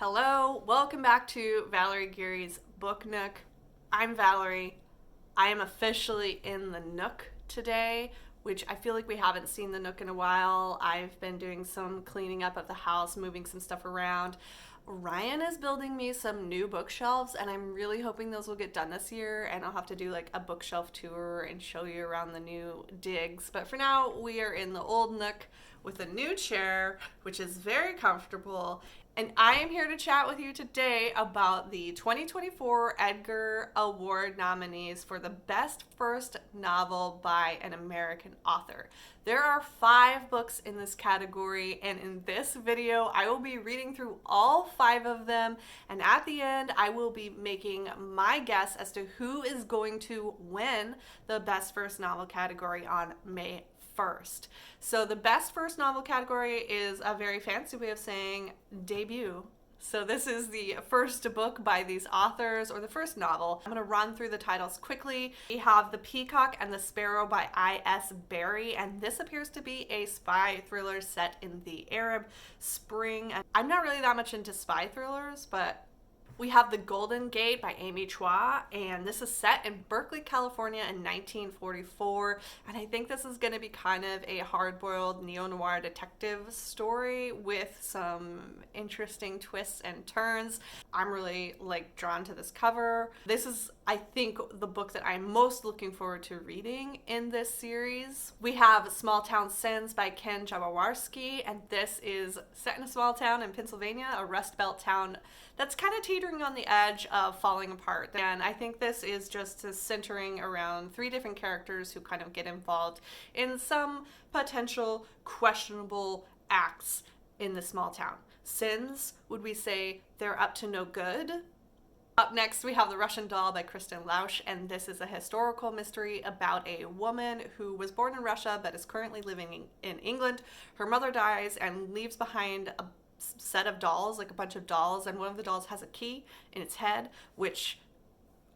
Hello, welcome back to Valerie Geary's Book Nook. I'm Valerie. I am officially in the Nook today, which I feel like we haven't seen the Nook in a while. I've been doing some cleaning up of the house, moving some stuff around. Ryan is building me some new bookshelves, and I'm really hoping those will get done this year, and I'll have to do like a bookshelf tour and show you around the new digs. But for now, we are in the old Nook with a new chair, which is very comfortable. And I am here to chat with you today about the 2024 Edgar Award nominees for the best first novel by an American author. There are 5 books in this category, and in this video, I will be reading through all 5 of them, and at the end, I will be making my guess as to who is going to win the best first novel category on May 1st. So the best first novel category is a very fancy way of saying debut. So this is the first book by these authors, or the first novel. I'm going to run through the titles quickly. We have The Peacock and the Sparrow by I.S. Barry, and this appears to be a spy thriller set in the Arab Spring. I'm not really that much into spy thrillers, but we have The Golden Gate by Amy Chua, and this is set in Berkeley, California in 1944, and I think this is going to be kind of a hard-boiled neo-noir detective story with some interesting twists and turns. I'm really drawn to this cover. This is, I think, the book that I'm most looking forward to reading in this series. We have Small Town Sins by Ken Jaworski, and this is set in a small town in Pennsylvania, a Rust Belt town that's kind of teetering on the edge of falling apart. And I think this is just centering around 3 different characters who kind of get involved in some potential questionable acts in the small town. Sins, would we say they're up to no good? Up next, we have The Russian Doll by Kristen Lausch, and this is a historical mystery about a woman who was born in Russia but is currently living in England. Her mother dies and leaves behind a set of dolls, like a bunch of dolls, and one of the dolls has a key in its head, which,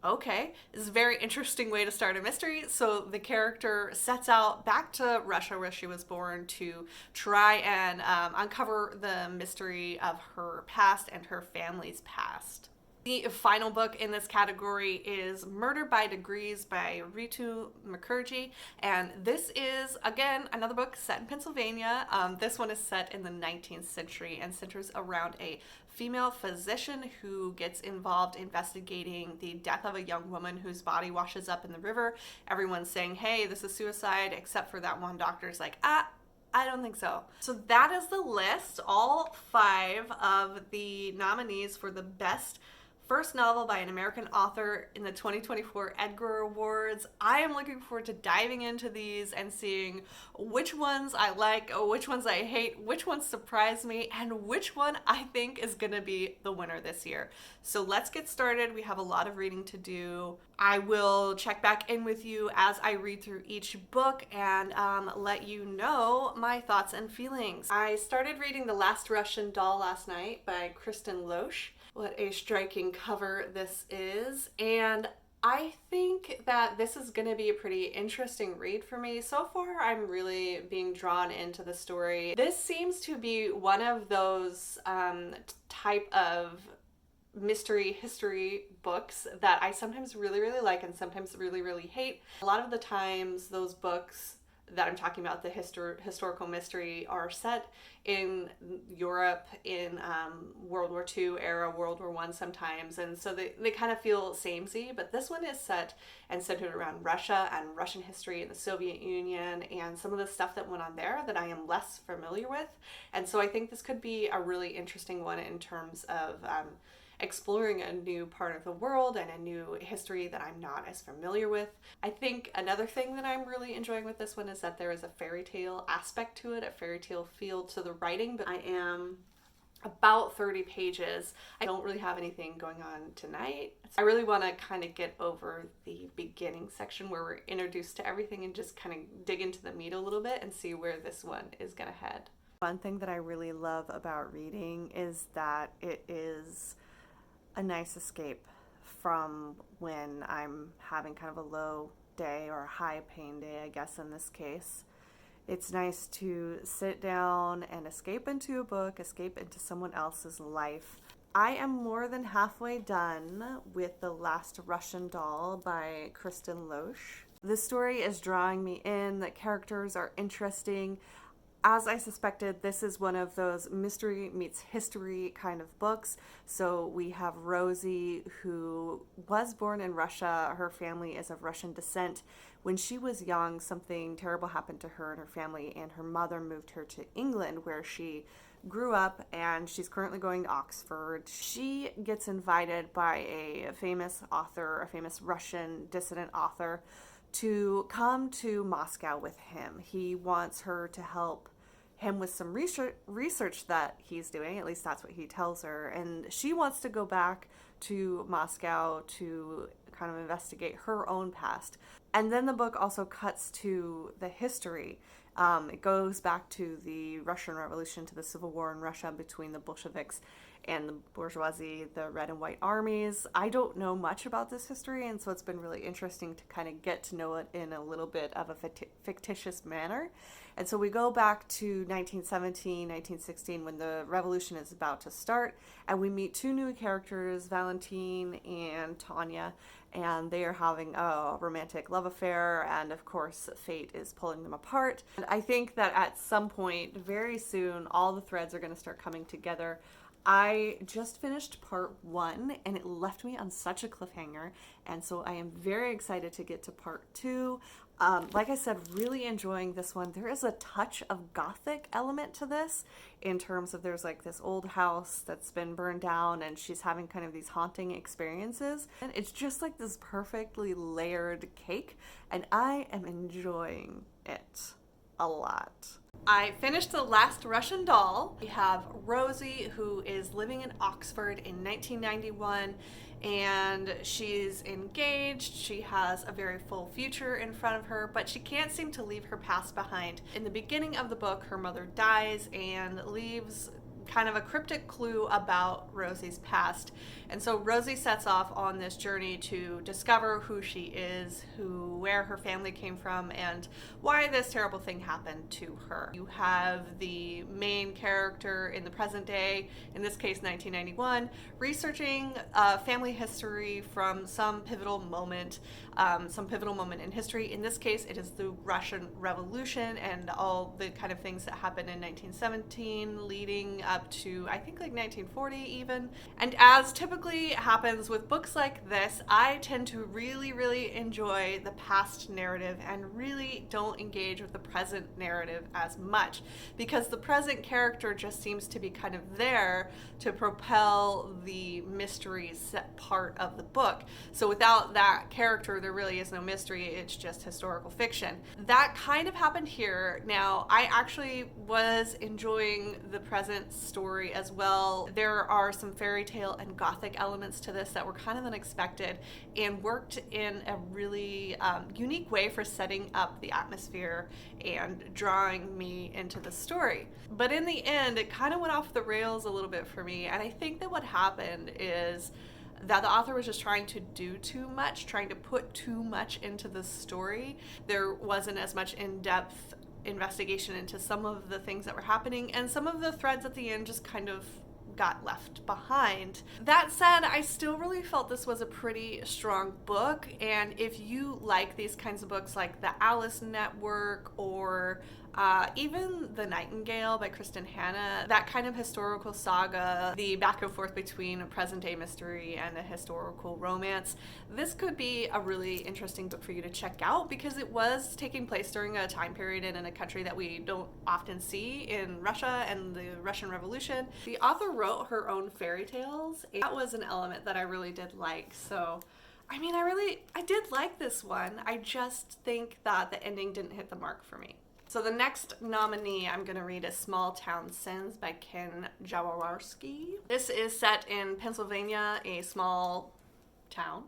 okay, is a very interesting way to start a mystery. So the character sets out back to Russia, where she was born, to try and uncover the mystery of her past and her family's past. The final book in this category is Murder by Degrees by Ritu Mukherjee, and this is, again, another book set in Pennsylvania. This one is set in the 19th century and centers around a female physician who gets involved investigating the death of a young woman whose body washes up in the river. Everyone's saying, hey, this is suicide, except for that one doctor's like, I don't think so. So that is the list, all 5 of the nominees for the best first novel by an American author in the 2024 Edgar Awards. I am looking forward to diving into these and seeing which ones I like, which ones I hate, which ones surprise me, and which one I think is going to be the winner this year. So let's get started. We have a lot of reading to do. I will check back in with you as I read through each book and let you know my thoughts and feelings. I started reading The Last Russian Doll last night by Kristen Lausch. What a striking cover this is, and I think that this is going to be a pretty interesting read for me. So far, I'm really being drawn into the story. This seems to be one of those type of mystery history books that I sometimes really, really like and sometimes really, really hate. A lot of the times, those books that I'm talking about, the historical mystery, are set in Europe in World War II era, World War I sometimes, and so they kind of feel samey, but this one is set and centered around Russia and Russian history and the Soviet Union and some of the stuff that went on there that I am less familiar with, and so I think this could be a really interesting one in terms of exploring a new part of the world and a new history that I'm not as familiar with. I think another thing that I'm really enjoying with this one is that there is a fairy tale aspect to it, a fairy tale feel to the writing, but I am about 30 pages. I don't really have anything going on tonight. I really want to kind of get over the beginning section where we're introduced to everything and just kind of dig into the meat a little bit and see where this one is going to head. One thing that I really love about reading is that it is a nice escape from when I'm having kind of a low day or a high pain day, I guess in this case. It's nice to sit down and escape into a book, escape into someone else's life. I am more than halfway done with The Last Russian Doll by Kristen Loesch. This story is drawing me in, the characters are interesting. As I suspected, this is one of those mystery meets history kind of books. So we have Rosie, who was born in Russia. Her family is of Russian descent. When she was young, something terrible happened to her and her family, and her mother moved her to England, where she grew up, and she's currently going to Oxford. She gets invited by a famous author, a famous Russian dissident author, to come to Moscow with him. He wants her to help him with some research that he's doing, at least that's what he tells her, and she wants to go back to Moscow to kind of investigate her own past. And then the book also cuts to the history. It goes back to the Russian Revolution, to the Civil War in Russia between the Bolsheviks and the bourgeoisie, the Red and White armies. I don't know much about this history, and so it's been really interesting to kind of get to know it in a little bit of a fictitious manner. And so we go back to 1917, 1916, when the revolution is about to start, and we meet two new characters, Valentine and Tanya, and they are having a romantic love affair, and of course fate is pulling them apart. And I think that at some point, very soon, all the threads are going to start coming together. I just finished part 1, and it left me on such a cliffhanger, and so I am very excited to get to part 2. Like I said, really enjoying this one. There is a touch of gothic element to this, in terms of there's like this old house that's been burned down, and she's having kind of these haunting experiences. And it's just like this perfectly layered cake, and I am enjoying it a lot. I finished The Last Russian Doll. We have Rosie, who is living in Oxford in 1991, and she's engaged. She has a very full future in front of her, but she can't seem to leave her past behind. In the beginning of the book, her mother dies and leaves kind of a cryptic clue about Rosie's past. And so Rosie sets off on this journey to discover who she is, where her family came from, and why this terrible thing happened to her. You have the main character in the present day, in this case 1991, researching family history from some pivotal moment in history. In this case, it is the Russian Revolution and all the kind of things that happened in 1917 leading up to, I think, like 1940 even. And as typically happens with books like this, I tend to really, really enjoy the past narrative and really don't engage with the present narrative as much, because the present character just seems to be kind of there to propel the mystery part of the book. So without that character, there really is no mystery, it's just historical fiction. That kind of happened here. Now, I actually was enjoying the present story as well. There are some fairy tale and gothic elements to this that were kind of unexpected and worked in a really unique way for setting up the atmosphere and drawing me into the story. But in the end, it kind of went off the rails a little bit for me, and I think that what happened is that the author was just trying to do too much, trying to put too much into the story. There wasn't as much in-depth investigation into some of the things that were happening, and some of the threads at the end just kind of got left behind. That said, I still really felt this was a pretty strong book, and if you like these kinds of books like The Alice Network or even The Nightingale by Kristen Hanna, that kind of historical saga, the back and forth between a present day mystery and a historical romance, this could be a really interesting book for you to check out, because it was taking place during a time period and in a country that we don't often see, in Russia and the Russian Revolution. The author wrote her own fairy tales. That was an element that I really did like. So I mean, I did like this one. I just think that the ending didn't hit the mark for me. So the next nominee I'm going to read is Small Town Sins by Ken Jaworski. This is set in Pennsylvania, a small town.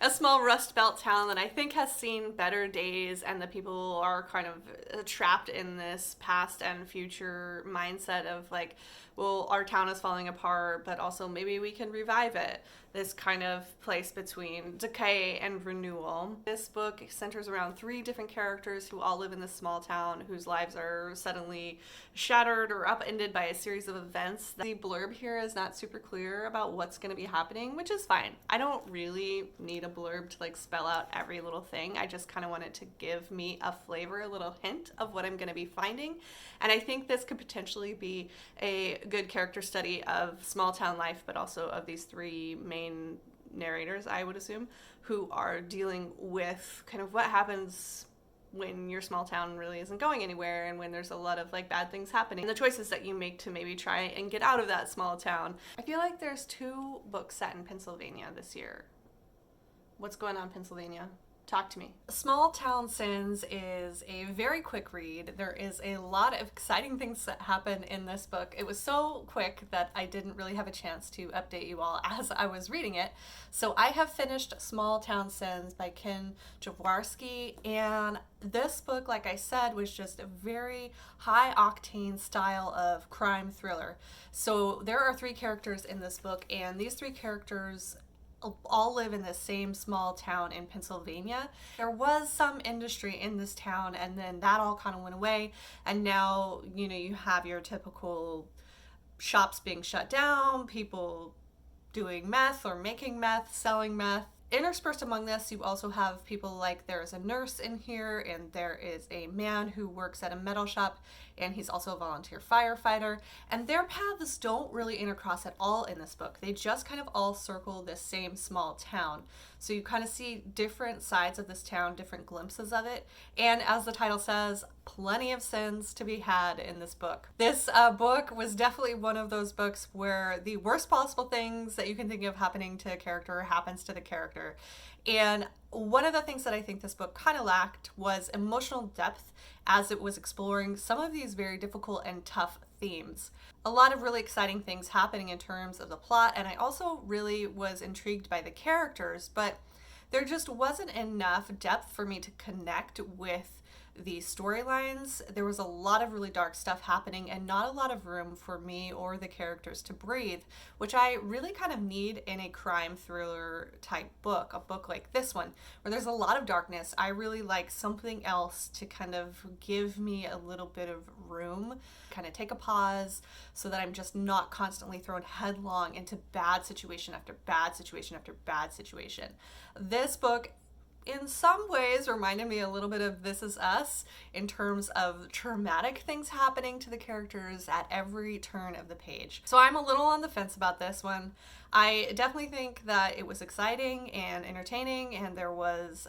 a small Rust Belt town that I think has seen better days, and the people are kind of trapped in this past and future mindset of like, well, our town is falling apart, but also maybe we can revive it. This kind of place between decay and renewal. This book centers around 3 different characters who all live in this small town whose lives are suddenly shattered or upended by a series of events. The blurb here is not super clear about what's going to be happening, which is fine. I don't really need a blurb to like spell out every little thing. I just kind of want it to give me a flavor, a little hint of what I'm going to be finding. And I think this could potentially be a good character study of small town life, but also of these 3 main narrators, I would assume, who are dealing with kind of what happens when your small town really isn't going anywhere, and when there's a lot of like bad things happening, and the choices that you make to maybe try and get out of that small town. I feel like there's 2 books set in Pennsylvania this year. What's going on, Pennsylvania? Talk to me. Small Town Sins is a very quick read. There is a lot of exciting things that happen in this book. It was so quick that I didn't really have a chance to update you all as I was reading it. So I have finished Small Town Sins by Ken Jaworski, and this book, like I said, was just a very high octane style of crime thriller. So there are 3 characters in this book, and these 3 characters all live in the same small town in Pennsylvania. There was some industry in this town, and then that all kind of went away, and now you have your typical shops being shut down, people doing meth or making meth, selling meth. Interspersed among this, you also have people like there's a nurse in here, and there is a man who works at a metal shop, and he's also a volunteer firefighter, and their paths don't really intercross at all in this book. They just kind of all circle this same small town. So you kind of see different sides of this town, different glimpses of it, and as the title says, plenty of sins to be had in this book. This book was definitely one of those books where the worst possible things that you can think of happening to a character happens to the character. And one of the things that I think this book kind of lacked was emotional depth as it was exploring some of these very difficult and tough themes. A lot of really exciting things happening in terms of the plot, and I also really was intrigued by the characters, but there just wasn't enough depth for me to connect with the storylines. There was a lot of really dark stuff happening and not a lot of room for me or the characters to breathe, which I really kind of need in a crime thriller type book, a book like this one, where there's a lot of darkness. I really like something else to kind of give me a little bit of room, kind of take a pause so that I'm just not constantly thrown headlong into bad situation after bad situation after bad situation. This book in some ways reminded me a little bit of This Is Us in terms of traumatic things happening to the characters at every turn of the page. So I'm a little on the fence about this one. I definitely think that it was exciting and entertaining, and there was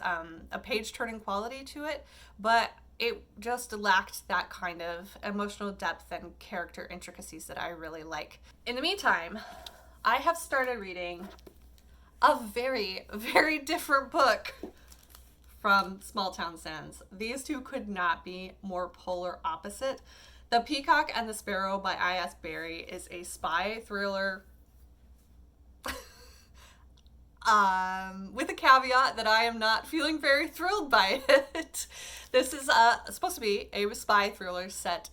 a page-turning quality to it, but it just lacked that kind of emotional depth and character intricacies that I really like. In the meantime, I have started reading a very, very different book from Small Town Sins. These 2 could not be more polar opposite. The Peacock and the Sparrow by I.S. Berry is a spy thriller with a caveat that I am not feeling very thrilled by it. This is supposed to be a spy thriller set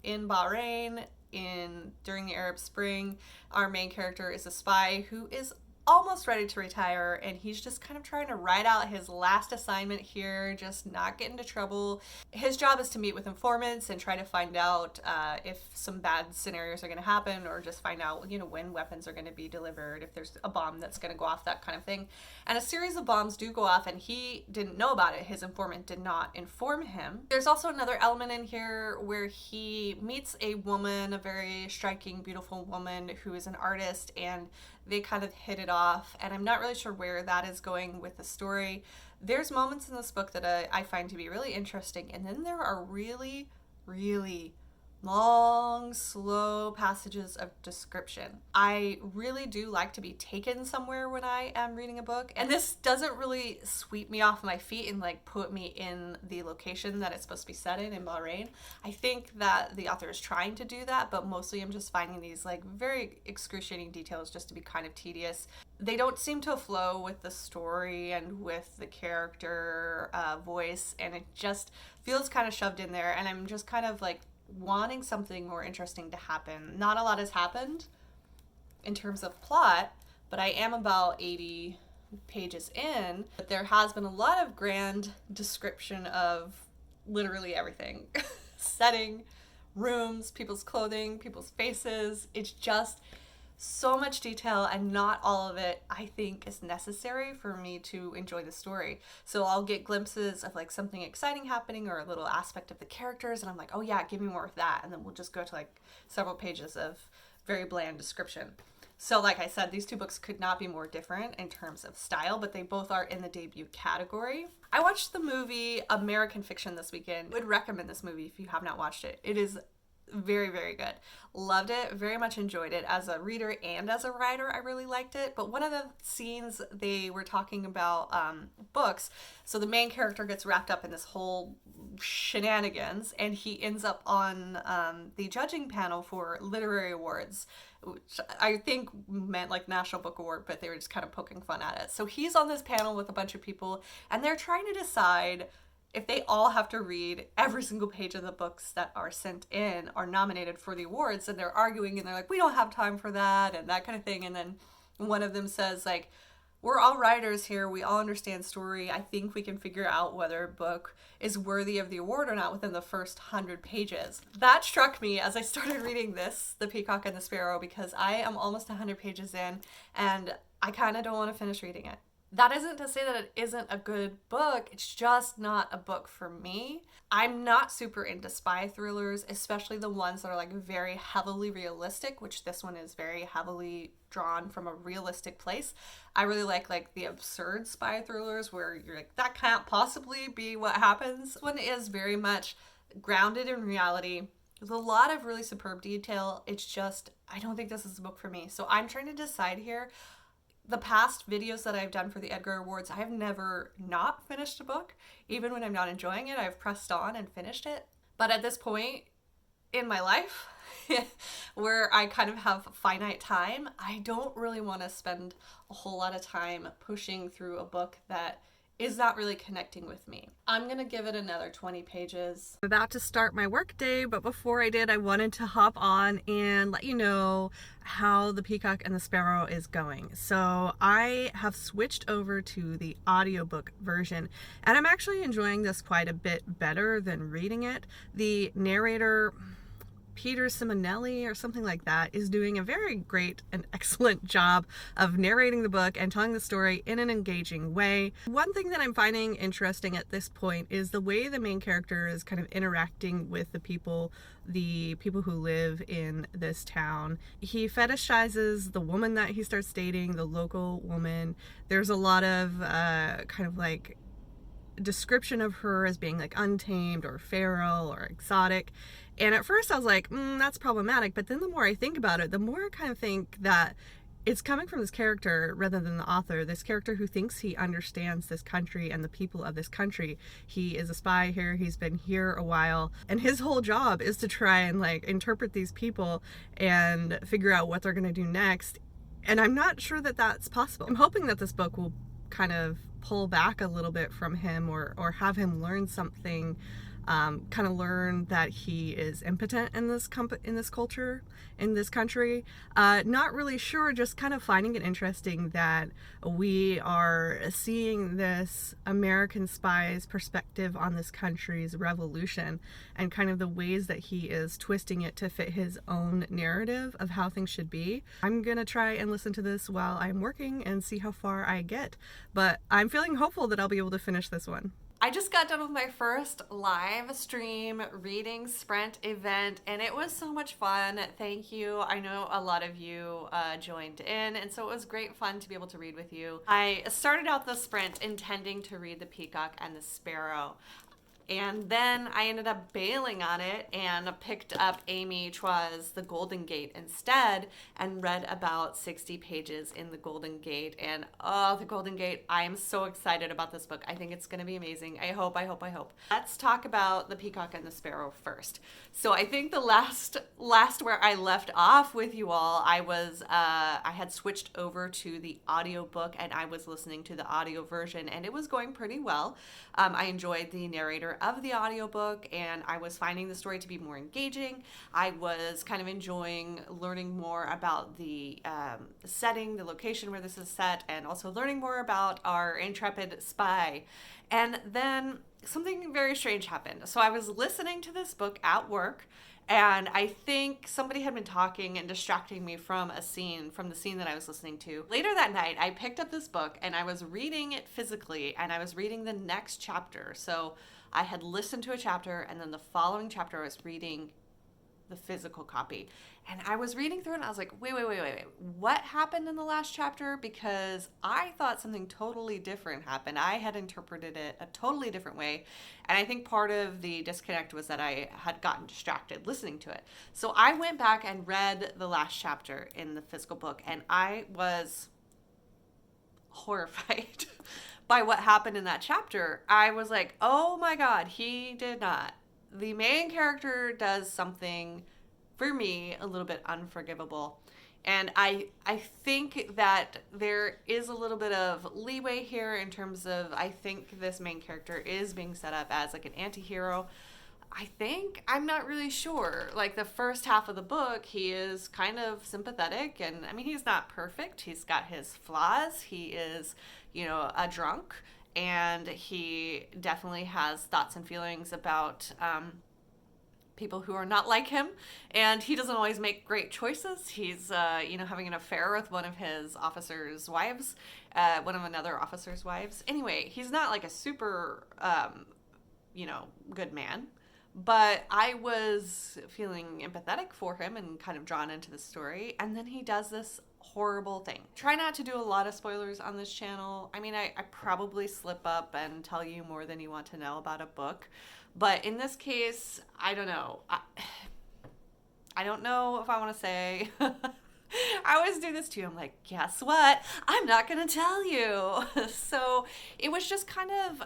in Bahrain during the Arab Spring. Our main character is a spy who is almost ready to retire, and he's just kind of trying to ride out his last assignment here, just not get into trouble. His job is to meet with informants and try to find out if some bad scenarios are going to happen, or just find out when weapons are going to be delivered, if there's a bomb that's going to go off, that kind of thing. And a series of bombs do go off, and he didn't know about it. His informant did not inform him. There's also another element in here where he meets a woman, a very striking, beautiful woman who is an artist, and they kind of hit it off, and I'm not really sure where that is going with the story. There's moments in this book that I find to be really interesting, and then there are really, really, long, slow passages of description. I really do like to be taken somewhere when I am reading a book, and this doesn't really sweep me off my feet and like put me in the location that it's supposed to be set in Bahrain. I think that the author is trying to do that, but mostly I'm just finding these like very excruciating details just to be kind of tedious. They don't seem to flow with the story and with the character voice, and it just feels kind of shoved in there, and I'm just kind of like wanting something more interesting to happen. Not a lot has happened in terms of plot, but I am about 80 pages in. But there has been a lot of grand description of literally everything. Setting, rooms, people's clothing, people's faces. It's just so much detail, and not all of it I think is necessary for me to enjoy the story. So I'll get glimpses of like something exciting happening or a little aspect of the characters, and I'm like, oh yeah, give me more of that, and then we'll just go to like several pages of very bland description. So like I said, these two books could not be more different in terms of style, but they both are in the debut category. I watched the movie American Fiction this weekend. I would recommend this movie if you have not watched it. It is very, very good. Loved it, very much enjoyed it. As a reader and as a writer, I really liked it. But one of the scenes, they were talking about books. So the main character gets wrapped up in this whole shenanigans, and he ends up on the judging panel for literary awards, which I think meant like National Book Award, but they were just kind of poking fun at it. So he's on this panel with a bunch of people, and they're trying to decide if they all have to read every single page of the books that are sent in or nominated for the awards. And they're arguing, and they're like, we don't have time for that, and that kind of thing. And then one of them says, like, we're all writers here, we all understand story. I think we can figure out whether a book is worthy of the award or not within the first 100 pages. That struck me as I started reading this, The Peacock and the Sparrow, because I am almost 100 pages in, and I kind of don't want to finish reading it. That isn't to say that it isn't a good book, it's just not a book for me. I'm not super into spy thrillers, especially the ones that are like very heavily realistic, which this one is very heavily drawn from a realistic place. I really like the absurd spy thrillers where you're like, that can't possibly be what happens. This one is very much grounded in reality. There's a lot of really superb detail. It's just, I don't think this is a book for me. So I'm trying to decide here. The past videos that I've done for the Edgar Awards, I have never not finished a book. Even when I'm not enjoying it, I've pressed on and finished it. But at this point in my life, where I kind of have finite time, I don't really want to spend a whole lot of time pushing through a book that is not really connecting with me. I'm gonna give it another 20 pages. I'm about to start my work day, but before I did, I wanted to hop on and let you know how The Peacock and the Sparrow is going. So I have switched over to the audiobook version, and I'm actually enjoying this quite a bit better than reading it. The narrator, Peter Simonelli or something like that, is doing a very great and excellent job of narrating the book and telling the story in an engaging way. One thing that I'm finding interesting at this point is the way the main character is kind of interacting with the people who live in this town. He fetishizes the woman that he starts dating, the local woman. There's a lot of kind of like description of her as being like untamed or feral or exotic. And at first I was like, that's problematic. But then the more I think about it, the more I kind of think that it's coming from this character rather than the author. This character who thinks he understands this country and the people of this country. He is a spy here. He's been here a while. And his whole job is to try and like interpret these people and figure out what they're going to do next. And I'm not sure that that's possible. I'm hoping that this book will kind of pull back a little bit from him or have him learn something, kind of learn that he is impotent in this culture, in this country. Not really sure, just kind of finding it interesting that we are seeing this American spy's perspective on this country's revolution and kind of the ways that he is twisting it to fit his own narrative of how things should be. I'm gonna try and listen to this while I'm working and see how far I get, but I'm feeling hopeful that I'll be able to finish this one. I just got done with my first live stream reading sprint event, and it was so much fun. Thank you. I know a lot of you joined in, and so it was great fun to be able to read with you. I started out the sprint intending to read The Peacock and the Sparrow. And then I ended up bailing on it and picked up Amy Chua's The Golden Gate instead and read about 60 pages in The Golden Gate. And oh, The Golden Gate, I am so excited about this book. I think it's going to be amazing. I hope. Let's talk about The Peacock and the Sparrow first. So I think the last where I left off with you all, I had switched over to the audiobook and I was listening to the audio version and it was going pretty well. I enjoyed the narrator of the audiobook and I was finding the story to be more engaging. I was kind of enjoying learning more about the setting, the location where this is set, and also learning more about our intrepid spy. And then something very strange happened. So I was listening to this book at work, and I think somebody had been talking and distracting me from the scene that I was listening to. Later that night, I picked up this book and I was reading it physically, and I was reading the next chapter. So I had listened to a chapter, and then the following chapter I was reading the physical copy. And I was reading through it and I was like, wait. What happened in the last chapter? Because I thought something totally different happened. I had interpreted it a totally different way. And I think part of the disconnect was that I had gotten distracted listening to it. So I went back and read the last chapter in the physical book and I was horrified by what happened in that chapter. I was like, oh my God, he did not. The main character does something, for me, a little bit unforgivable. And I think that there is a little bit of leeway here in terms of, I think this main character is being set up as like an anti-hero. I'm not really sure. Like the first half of the book, he is kind of sympathetic. And I mean, he's not perfect. He's got his flaws. He is, a drunk. And he definitely has thoughts and feelings about people who are not like him. And he doesn't always make great choices. He's, having an affair with one of his officers' wives, another officer's wives. Anyway, he's not like a super, good man. But I was feeling empathetic for him and kind of drawn into the story. And then he does this horrible thing. Try not to do a lot of spoilers on this channel. I mean, I probably slip up and tell you more than you want to know about a book. But in this case, I don't know. I don't know if I want to say. I always do this too. I'm like, guess what? I'm not going to tell you. So it was just kind of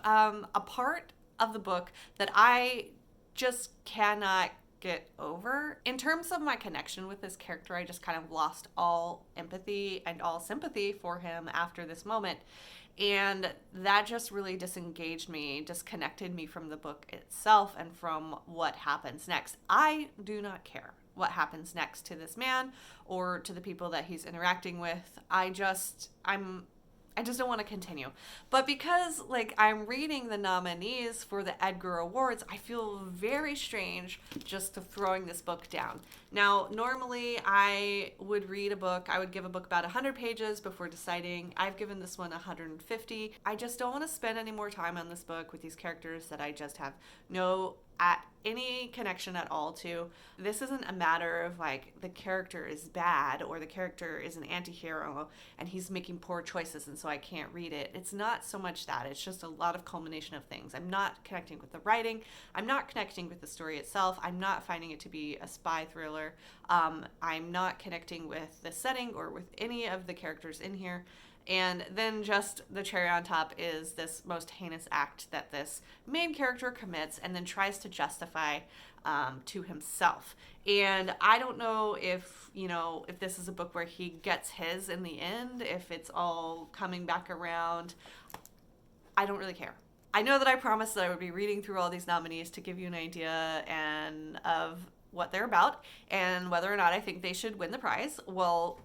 a part of the book that I just cannot get over. In terms of my connection with this character, I just kind of lost all empathy and all sympathy for him after this moment. And that just really disengaged me, disconnected me from the book itself and from what happens next. I do not care what happens next to this man or to the people that he's interacting with. I just don't want to continue. But because I'm reading the nominees for the Edgar Awards, I feel very strange just throwing this book down. Now, normally I would read a book, I would give a book about 100 pages before deciding. I've given this one 150. I just don't want to spend any more time on this book with these characters that I just have no any connection at all to. This isn't a matter of the character is bad or the character is an anti-hero and he's making poor choices and so I can't read it. It's not so much that. It's just a lot of culmination of things. I'm not connecting with the writing. I'm not connecting with the story itself. I'm not finding it to be a spy thriller. I'm not connecting with the setting or with any of the characters in here. And then just the cherry on top is this most heinous act that this main character commits and then tries to justify to himself. And I don't know if this is a book where he gets his in the end, if it's all coming back around. I don't really care. I know that I promised that I would be reading through all these nominees to give you an idea of what they're about and whether or not I think they should win the prize. Well,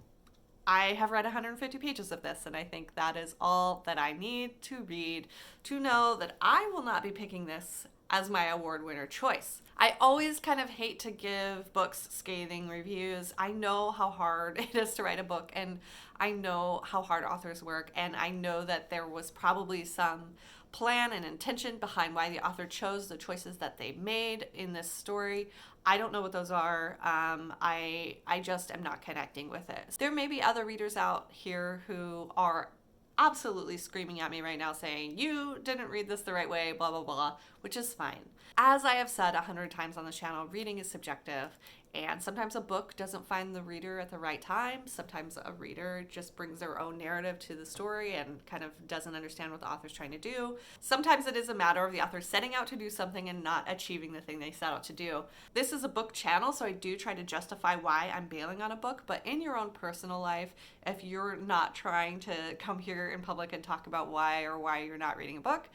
I have read 150 pages of this, and I think that is all that I need to read to know that I will not be picking this as my award winner choice. I always kind of hate to give books scathing reviews. I know how hard it is to write a book, and I know how hard authors work, and I know that there was probably some plan and intention behind why the author chose the choices that they made in this story. I don't know what those are. I just am not connecting with it. There may be other readers out here who are absolutely screaming at me right now saying, you didn't read this the right way, blah, blah, blah, which is fine. As I have said 100 times on the channel, reading is subjective, and sometimes a book doesn't find the reader at the right time. Sometimes a reader just brings their own narrative to the story and kind of doesn't understand what the author's trying to do. Sometimes it is a matter of the author setting out to do something and not achieving the thing they set out to do. This is a book channel, so I do try to justify why I'm bailing on a book, but in your own personal life, if you're not trying to come here in public and talk about why you're not reading a book,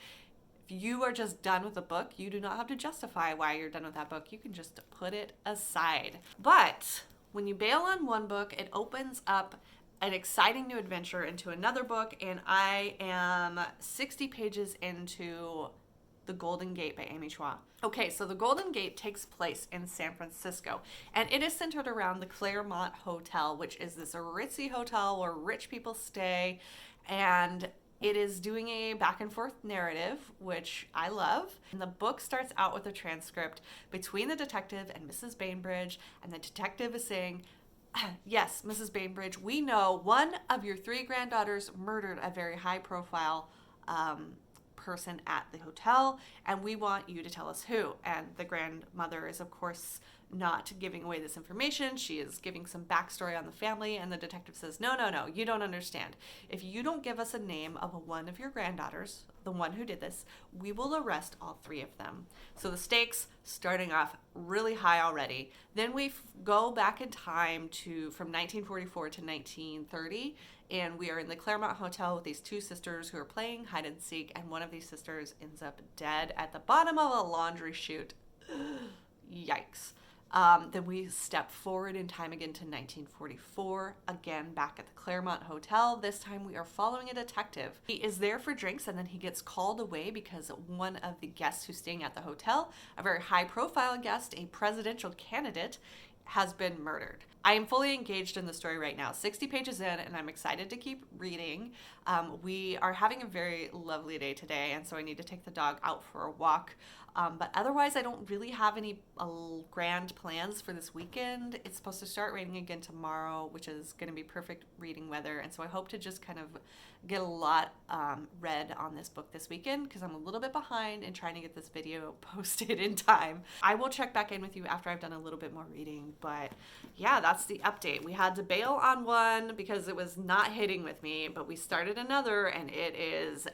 if you are just done with a book, you do not have to justify why you're done with that book. You can just put it aside. But when you bail on one book, it opens up an exciting new adventure into another book, and I am 60 pages into The Golden Gate by Amy Chua. Okay, so The Golden Gate takes place in San Francisco, and it is centered around the Claremont Hotel, which is this ritzy hotel where rich people stay, and it is doing a back and forth narrative, which I love. And the book starts out with a transcript between the detective and Mrs. Bainbridge, and the detective is saying, yes, Mrs. Bainbridge, we know one of your 3 granddaughters murdered a very high profile person at the hotel, and we want you to tell us who. And the grandmother is, of course, not giving away this information. She is giving some backstory on the family, and the detective says, no, you don't understand. If you don't give us a name of one of your granddaughters, the one who did this, we will arrest all 3 of them. So the stakes starting off really high already. Then we go back in time from 1944 to 1930, and we are in the Claremont Hotel with these 2 sisters who are playing hide and seek, and one of these sisters ends up dead at the bottom of a laundry chute. Yikes. Then we step forward in time again to 1944, again back at the Claremont Hotel. This time we are following a detective. He is there for drinks, and then he gets called away because one of the guests who's staying at the hotel, a very high profile guest, a presidential candidate, has been murdered. I am fully engaged in the story right now, 60 pages in, and I'm excited to keep reading. We are having a very lovely day today, and so I need to take the dog out for a walk. But otherwise, I don't really have any grand plans for this weekend. It's supposed to start raining again tomorrow, which is going to be perfect reading weather. And so I hope to just kind of get a lot read on this book this weekend, because I'm a little bit behind in trying to get this video posted in time. I will check back in with you after I've done a little bit more reading. But yeah, that's the update. We had to bail on one because it was not hitting with me, but we started another, and it is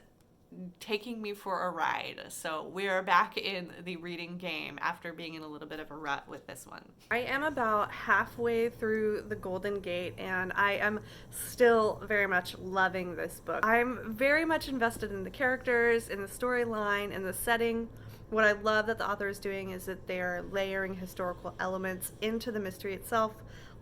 taking me for a ride. So we are back in the reading game after being in a little bit of a rut with this one. I am about halfway through The Golden Gate, and I am still very much loving this book. I'm very much invested in the characters, in the storyline, in the setting. What I love that the author is doing is that they're layering historical elements into the mystery itself.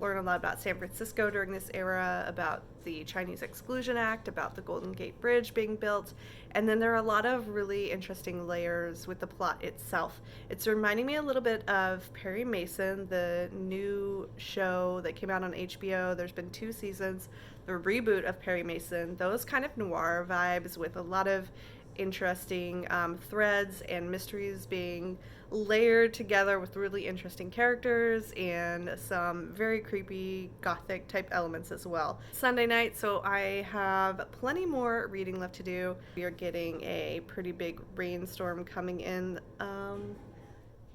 Learn a lot about San Francisco during this era, about the Chinese Exclusion Act, about the Golden Gate Bridge being built, and then there are a lot of really interesting layers with the plot itself. It's reminding me a little bit of Perry Mason, the new show that came out on HBO. There's been 2 seasons, the reboot of Perry Mason, those kind of noir vibes with a lot of interesting threads and mysteries being layered together with really interesting characters and some very creepy gothic type elements as well. Sunday night, so I have plenty more reading left to do. We are getting a pretty big rainstorm coming in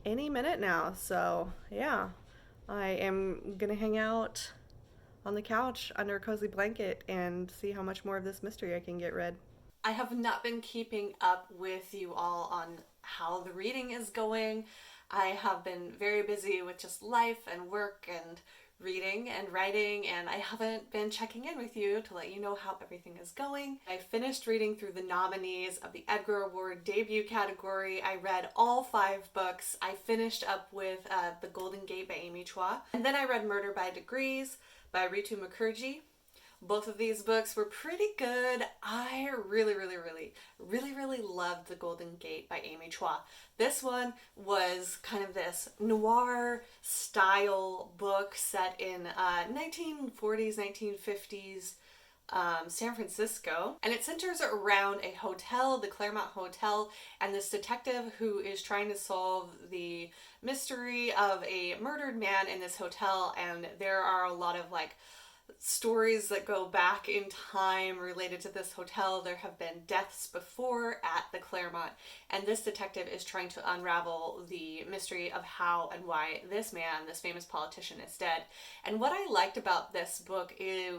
any minute now, so yeah, I am gonna hang out on the couch under a cozy blanket and see how much more of this mystery I can get read. I have not been keeping up with you all on how the reading is going. I have been very busy with just life and work and reading and writing, and I haven't been checking in with you to let you know how everything is going. I finished reading through the nominees of the Edgar Award debut category. I read all 5 books. I finished up with The Golden Gate by Amy Chua, and then I read Murder by Degrees by Ritu Mukherjee. Both of these books were pretty good. I really loved The Golden Gate by Amy Chua. This one was kind of this noir style book set in 1940s, 1950s San Francisco, and it centers around a hotel, the Claremont Hotel, and this detective who is trying to solve the mystery of a murdered man in this hotel. And there are a lot of stories that go back in time related to this hotel. There have been deaths before at the Claremont, and this detective is trying to unravel the mystery of how and why this man, this famous politician, is dead. And what I liked about this book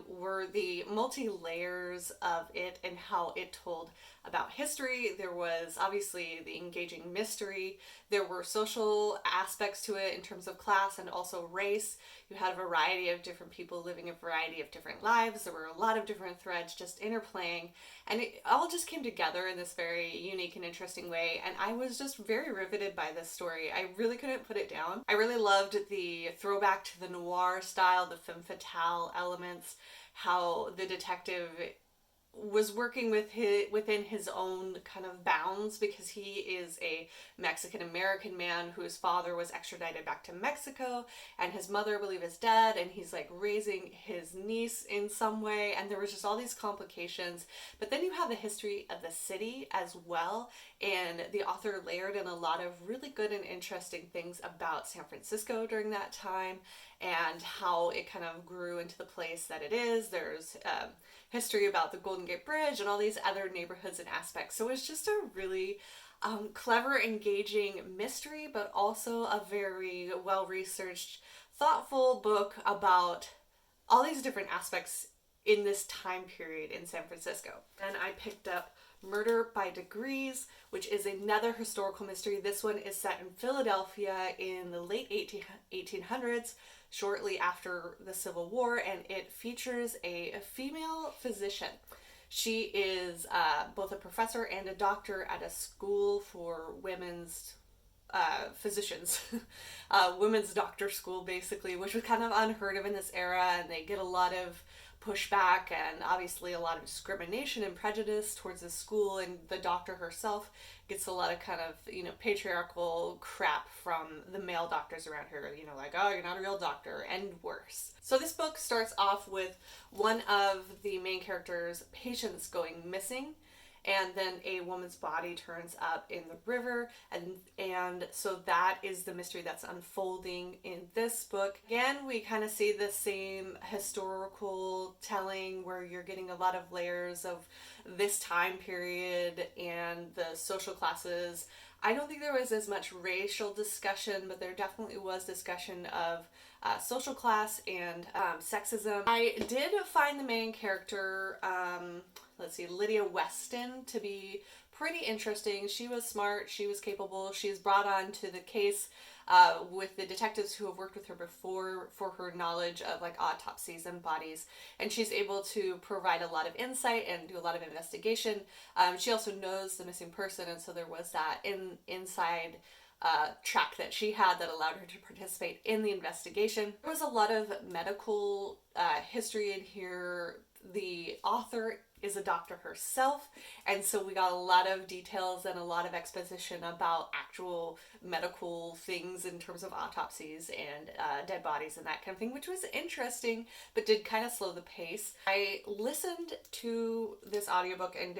were the multi-layers of it and how it told about history. There was obviously the engaging mystery. There were social aspects to it in terms of class and also race. You had a variety of different people living a variety of different lives. There were a lot of different threads just interplaying, and it all just came together in this very unique and interesting way. And I was just very riveted by this story. I really couldn't put it down. I really loved the throwback to the noir style, the femme fatale elements, how the detective was working within his own kind of bounds, because he is a Mexican American man whose father was extradited back to Mexico and his mother, I believe, is dead, and he's like raising his niece in some way, and there was just all these complications. But then you have the history of the city as well, and the author layered in a lot of really good and interesting things about San Francisco during that time and how it kind of grew into the place that it is. There's history about the Golden Gate Bridge and all these other neighborhoods and aspects. So it's just a really clever, engaging mystery, but also a very well-researched, thoughtful book about all these different aspects in this time period in San Francisco. And I picked up Murder by Degrees, which is another historical mystery. This one is set in Philadelphia in the late 1800s, shortly after the Civil War, and it features a female physician. She is both a professor and a doctor at a school for women's physicians, women's doctor school basically, which was kind of unheard of in this era, and they get a lot of pushback and obviously a lot of discrimination and prejudice towards the school, and the doctor herself gets a lot of kind of, patriarchal crap from the male doctors around her, like, oh, you're not a real doctor, and worse. So this book starts off with one of the main characters' patients going missing, and then a woman's body turns up in the river, and so that is the mystery that's unfolding in this book. Again, we kind of see the same historical telling where you're getting a lot of layers of this time period and the social classes. I don't think there was as much racial discussion, but there definitely was discussion of social class and sexism. I did find the main character, Lydia Weston, to be pretty interesting. She was smart, she was capable, she's brought on to the case with the detectives who have worked with her before for her knowledge of like autopsies and bodies, and she's able to provide a lot of insight and do a lot of investigation. She also knows the missing person, and so there was that inside track that she had that allowed her to participate in the investigation. There was a lot of medical history in here. The author is a doctor herself, and so we got a lot of details and a lot of exposition about actual medical things in terms of autopsies and dead bodies and that kind of thing, which was interesting but did kind of slow the pace. I listened to this audiobook and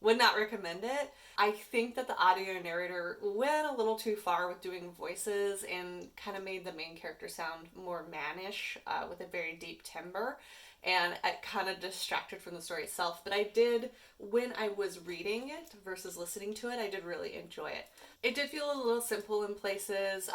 would not recommend it. I think that the audio narrator went a little too far with doing voices and kind of made the main character sound more mannish with a very deep timbre, and it kind of distracted from the story itself. But I did, when I was reading it versus listening to it, I did really enjoy it. It did feel a little simple in places.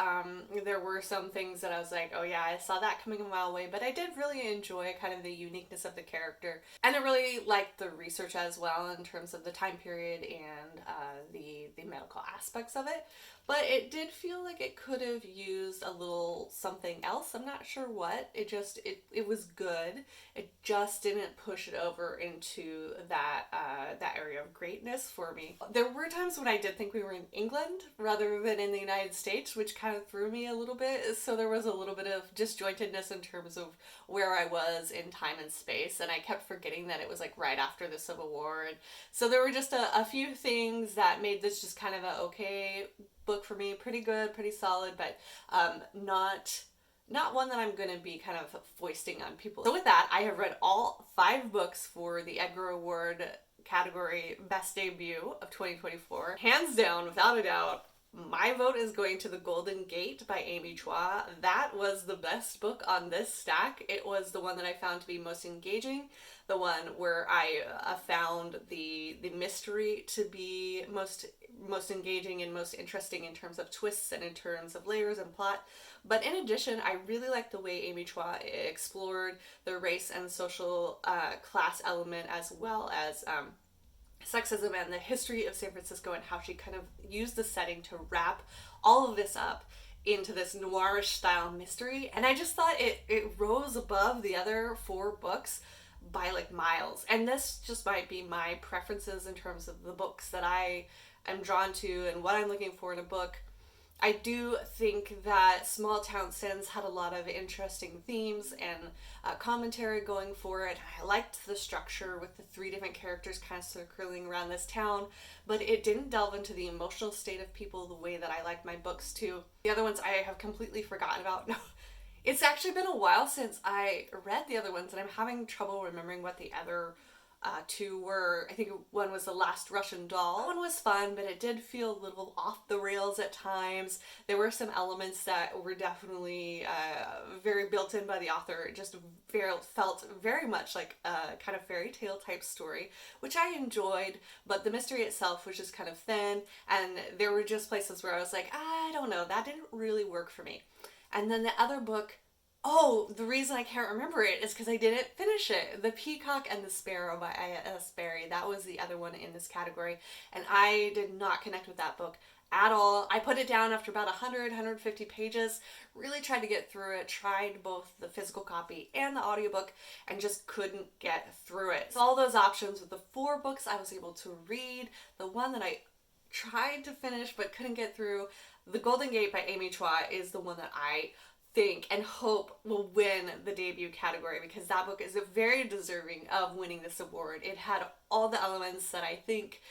There were some things that I was like, oh yeah, I saw that coming a mile away, but I did really enjoy kind of the uniqueness of the character. And I really liked the research as well in terms of the time period and the medical aspects of it. But it did feel like it could have used a little something else. I'm not sure what. It was good. It just didn't push it over into that area of greatness for me. There were times when I did think we were in England rather than in the United States, which kind of threw me a little bit. So there was a little bit of disjointedness in terms of where I was in time and space, and I kept forgetting that it was like right after the Civil War. And so there were just a few things that made this just kind of a okay book for me. Pretty good, pretty solid, but not one that I'm going to be kind of foisting on people. So with that, I have read all 5 books for the Edgar Award category Best Debut of 2024. Hands down, without a doubt, My vote is going to The Golden Gate by Amy Chua. That was the best book on this stack. It was the one that I found to be most engaging, the one where I found the mystery to be most engaging and most interesting in terms of twists and in terms of layers and plot. But in addition, I really like the way Amy Chua explored the race and social class element, as well as sexism and the history of San Francisco, and how she kind of used the setting to wrap all of this up into this noirish style mystery. And I just thought it rose above the other four books by like miles. And this just might be my preferences in terms of the books that I am drawn to and what I'm looking for in a book. I do think that Small Town Sins had a lot of interesting themes and commentary going for it. I liked the structure with the three different characters kind of circling around this town, but it didn't delve into the emotional state of people the way that I like my books to. The other ones I have completely forgotten about. No, it's actually been a while since I read the other ones, and I'm having trouble remembering what the other two were. I think one was The Last Russian Doll. That one was fun, but it did feel a little off the rails at times. There were some elements that were definitely very built in by the author. It just felt very much like a kind of fairy tale type story, which I enjoyed, but the mystery itself was just kind of thin, and there were just places where I was like, I don't know, that didn't really work for me. And then the other book, oh, the reason I can't remember it is because I didn't finish it. The Peacock and the Sparrow by I.S. Berry. That was the other one in this category. And I did not connect with that book at all. I put it down after about 150 pages. Really tried to get through it. Tried both the physical copy and the audiobook and just couldn't get through it. So all those options with the four books I was able to read. The one that I tried to finish but couldn't get through, The Golden Gate by Amy Chua, is the one that I think and hope will win the debut category, because that book is very deserving of winning this award. It had all the elements that I think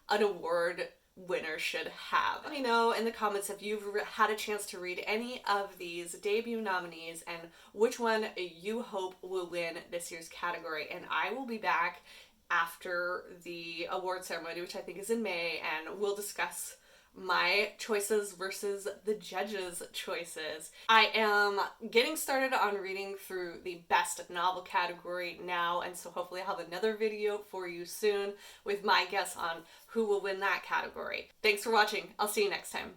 an award winner should have. Let me know in the comments if you've had a chance to read any of these debut nominees and which one you hope will win this year's category. And I will be back after the award ceremony, which I think is in May, and we'll discuss my choices versus the judges' choices. I am getting started on reading through the best novel category now, and so hopefully I'll have another video for you soon with my guess on who will win that category. Thanks for watching. I'll see you next time.